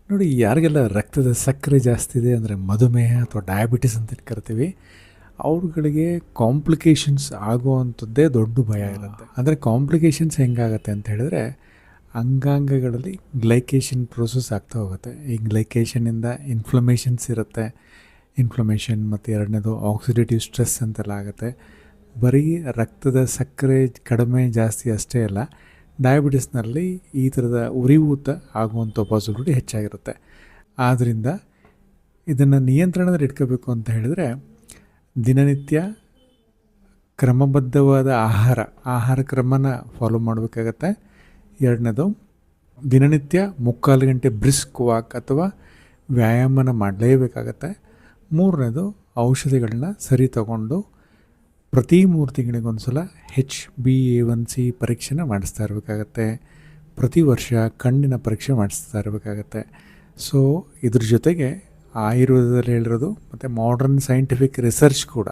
ನೋಡಿ, ಯಾರಿಗೆಲ್ಲ ರಕ್ತದ ಸಕ್ಕರೆ ಜಾಸ್ತಿ ಇದೆ ಅಂದರೆ ಮಧುಮೇಹ ಅಥವಾ ಡಯಾಬಿಟಿಸ್ ಅಂತ ಕರಿತೀವಿ, ಅವ್ರುಗಳಿಗೆ ಕಾಂಪ್ಲಿಕೇಶನ್ಸ್ ಆಗುವಂಥದ್ದೇ ದೊಡ್ಡ ಭಯ ಇರುತ್ತೆ. ಅಂದರೆ ಕಾಂಪ್ಲಿಕೇಶನ್ಸ್ ಹೆಂಗಾಗತ್ತೆ ಅಂತ ಹೇಳಿದ್ರೆ, ಅಂಗಾಂಗಗಳಲ್ಲಿ ಗ್ಲೈಕೇಷನ್ ಪ್ರೋಸೆಸ್ ಆಗ್ತಾ ಹೋಗುತ್ತೆ. ಈ ಗ್ಲೈಕೇಷನಿಂದ ಇನ್ಫ್ಲಮೇಷನ್ಸ್ ಇರುತ್ತೆ. ಇನ್ಫ್ಲಮೇಷನ್ ಮತ್ತು ಎರಡನೇದು ಆಕ್ಸಿಡೇಟಿವ್ ಸ್ಟ್ರೆಸ್ ಅಂತೆಲ್ಲ ಆಗುತ್ತೆ. ಬರೀ ರಕ್ತದ ಸಕ್ಕರೆ ಕಡಿಮೆ ಜಾಸ್ತಿ ಅಷ್ಟೇ ಅಲ್ಲ, ಡಯಾಬಿಟಿಸ್ನಲ್ಲಿ ಈ ಥರದ ಉರಿಯೂತ ಆಗುವಂಥ ಪಾಸಿಬಿಲಿಟಿ ಹೆಚ್ಚಾಗಿರುತ್ತೆ. ಆದ್ದರಿಂದ ಇದನ್ನು ನಿಯಂತ್ರಣದಲ್ಲಿ ಇಟ್ಕೋಬೇಕು ಅಂತ ಹೇಳಿದ್ರೆ, ದಿನನಿತ್ಯ ಕ್ರಮಬದ್ಧವಾದ ಆಹಾರ ಕ್ರಮನ ಫಾಲೋ ಮಾಡಬೇಕಾಗತ್ತೆ. ಎರಡನೇದು, ದಿನನಿತ್ಯ 3/4 ಗಂಟೆ ಬ್ರಿಸ್ಕ್ ವಾಕ್ ಅಥವಾ ವ್ಯಾಯಾಮನ ಮಾಡಲೇಬೇಕಾಗತ್ತೆ. ಮೂರನೇದು, ಔಷಧಿಗಳನ್ನ ಸರಿ ತಗೊಂಡು ಪ್ರತಿ 3 ತಿಂಗಳಿಗೊಂದು ಸಲ HbA1c ಪರೀಕ್ಷೆನ ಮಾಡಿಸ್ತಾ ಇರಬೇಕಾಗತ್ತೆ. ಪ್ರತಿ ವರ್ಷ ಕಣ್ಣಿನ ಪರೀಕ್ಷೆ ಮಾಡಿಸ್ತಾ ಇರಬೇಕಾಗತ್ತೆ. ಸೊ ಇದ್ರ ಜೊತೆಗೆ ಆಯುರ್ವೇದದಲ್ಲಿ ಹೇಳಿರೋದು ಮತ್ತು ಮಾಡರ್ನ್ ಸೈಂಟಿಫಿಕ್ ರಿಸರ್ಚ್ ಕೂಡ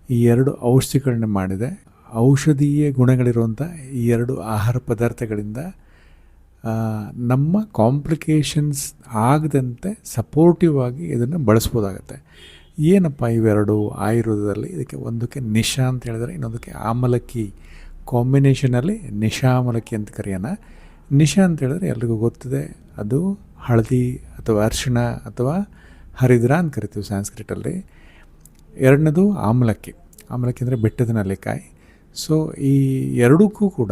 ಈ 2 ಔಷಧಿಗಳನ್ನ ಮಾಡಿದೆ. ಔಷಧೀಯ ಗುಣಗಳಿರುವಂಥ ಈ 2 ಆಹಾರ ಪದಾರ್ಥಗಳಿಂದ ನಮ್ಮ ಕಾಂಪ್ಲಿಕೇಶನ್ಸ್ ಆಗದಂತೆ ಸಪೋರ್ಟಿವ್ ಆಗಿ ಇದನ್ನು ಬಳಸ್ಬೋದಾಗತ್ತೆ. ಏನಪ್ಪ ಇವೆರಡು ಆಯುರ್ವೇದದಲ್ಲಿ? ಒಂದಕ್ಕೆ ನಿಶಾ ಅಂತ ಹೇಳಿದ್ರೆ, ಇನ್ನೊಂದಕ್ಕೆ ಆಮಲಕ್ಕಿ. ಕಾಂಬಿನೇಷನಲ್ಲಿ ನಿಶಾ ಆಮಲಕ್ಕಿ ಅಂತ ಕರೆಯೋಣ. ನಿಶಾ ಅಂತ ಹೇಳಿದ್ರೆ ಎಲ್ರಿಗೂ ಗೊತ್ತಿದೆ, ಅದು ಹಳದಿ ಅಥವಾ ಅರಿಶಿಣ ಅಥವಾ ಹರಿದ್ರ ಅಂತ ಕರಿತೀವಿ ಸಂಸ್ಕೃತಲ್ಲಿ. ಎರಡನೇದು ಆಮಲಕ್ಕಿ. ಆಮಲಕ್ಕಿ ಅಂದರೆ ಬೆಟ್ಟದ ನೆಲ್ಲಿಕಾಯಿ. ಸೊ ಈ ಎರಡಕ್ಕೂ ಕೂಡ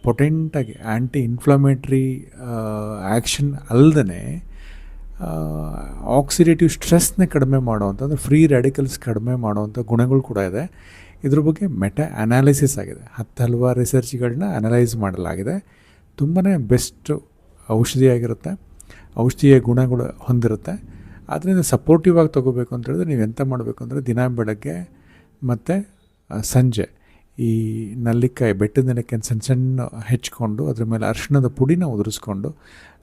ಪೊಟೆಂಟಾಗಿ ಆ್ಯಂಟಿ ಇನ್ಫ್ಲಮೇಟ್ರಿ ಆ್ಯಕ್ಷನ್ ಅಲ್ಲದೇ ಆಕ್ಸಿಡೇಟಿವ್ ಸ್ಟ್ರೆಸ್ನ ಕಡಿಮೆ ಮಾಡುವಂಥ, ಅಂದರೆ ಫ್ರೀ ರ್ಯಾಡಿಕಲ್ಸ್ ಕಡಿಮೆ ಮಾಡುವಂಥ ಗುಣಗಳು ಕೂಡ ಇದೆ. ಇದ್ರ ಬಗ್ಗೆ ಮೆಟಾ ಅನಾಲಿಸಿಸ್ ಆಗಿದೆ. ಹಲವಾರು ರಿಸರ್ಚ್ಗಳನ್ನ ಅನಲೈಸ್ ಮಾಡಲಾಗಿದೆ. ತುಂಬಾ ಬೆಸ್ಟ್ ಔಷಧಿಯಾಗಿರುತ್ತೆ, ಔಷಧೀಯ ಗುಣಗಳು ಹೊಂದಿರುತ್ತೆ. ಆದ್ದರಿಂದ ಸಪೋರ್ಟಿವ್ ಆಗಿ ತೊಗೋಬೇಕು ಅಂತ ಹೇಳಿದ್ರೆ ನೀವು ಎಂತ ಮಾಡಬೇಕು ಅಂದರೆ, ದಿನ ಬೆಳಗ್ಗೆ ಮತ್ತು ಸಂಜೆ ಈ ನೆಲ್ಲಿಕಾಯಿ, ಬೆಟ್ಟದ ನೆಲ್ಲಿಕಾಯಿ ಸಣ್ಣ ಸಣ್ಣ ಹೆಚ್ಕೊಂಡು ಅದ್ರ ಮೇಲೆ ಅರಿಶಿಣದ ಪುಡಿನ ಉದುರಿಸ್ಕೊಂಡು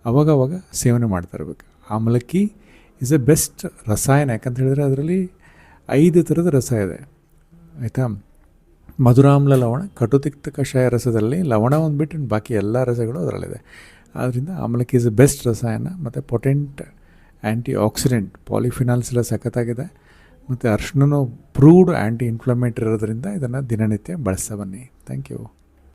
ಅವಾಗವಾಗ ಸೇವನೆ ಮಾಡ್ತಾ ಇರಬೇಕು. ಆಮಲಕ್ಕಿ ಈಸ್ ಎ ಬೆಸ್ಟ್ ರಸಾಯನ. ಯಾಕಂತ ಹೇಳಿದ್ರೆ ಅದರಲ್ಲಿ 5 ಥರದ ರಸ ಇದೆ, ಆಯಿತಾ? ಮಧುರಾಮ್ಲ, ಲವಣ, ಕಟುತಿಕ್ತ ಕಷಾಯ ರಸದಲ್ಲಿ ಲವಣ ಒಂದು ಬಿಟ್ಟು ಬಾಕಿ ಎಲ್ಲ ರಸಗಳು ಅದರಲ್ಲಿದೆ. ಆದ್ದರಿಂದ ಆಮಲಕ್ಕಿ ಈಸ್ ಎ ಬೆಸ್ಟ್ ರಸಾಯನ ಮತ್ತು ಪೊಟೆಂಟ್ ಆ್ಯಂಟಿ ಆಕ್ಸಿಡೆಂಟ್. ಪಾಲಿಫಿನಾಲ್ಸ್ ಎಲ್ಲ ಸಖತ್ತಾಗಿದೆ. ಮತ್ತು ಅರಿಶಿಣನೂ ಪ್ರೂವ್ಡ್ ಆ್ಯಂಟಿ ಇನ್ಫ್ಲಮೇಟ್ರಿ ಇರೋದ್ರಿಂದ ಇದನ್ನು ದಿನನಿತ್ಯ ಬಳಸ್ತಾ ಬನ್ನಿ. Thank you.